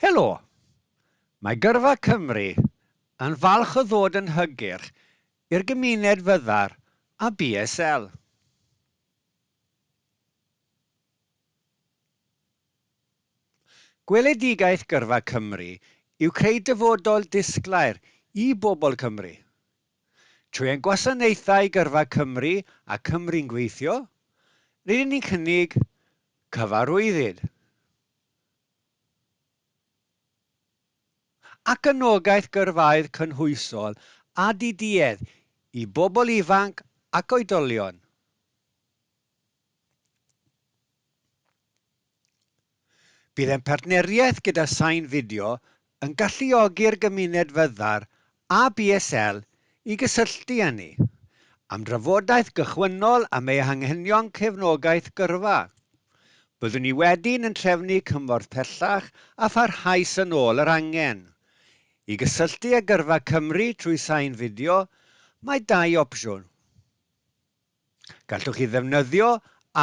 Helo, Mae Gyrfa Cymru yn falch o ddod yn hygyrch i'r gymuned fyddar a BSL. Gweledigaeth Gyrfa Cymru yw creu dyfodol disglair i bobl Cymru. Trwy ein gwasanaethau Gyrfa Cymru a Cymru'n gweithio, rydyn ni'n cynnig cyfarwyddyd. Ac anogaeth gyrfaoedd cynhwysol a diduedd i bobl ifanc ac oedolion. Bydd ein partneriaeth gyda SignVideo yn galluogi'r gymuned fyddar a BSL i gysylltu â ni am drafodaeth gychwynnol am ei anghenion cefnogaeth gyrfa. Byddwn ni wedyn yn trefnu cymorth pellach a pharhaus yn ôl yr angen. I gysylltu â Gyrfa Cymru trwy SignVideo, mae dau opsiwn. Gallwch chi ddefnyddio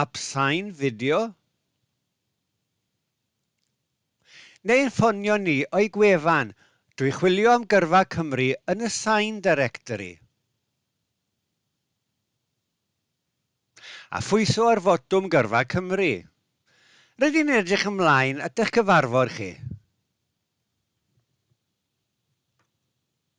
ap SignVideo neu'n ffonio ni o'i gwefan drwy chwilio am Gyrfa Cymru yn y Sign Directory. A phwyso ar fotwm Gyrfa Cymru. Rydyn ni'n edrych ymlaen at eich cyfarfod chi.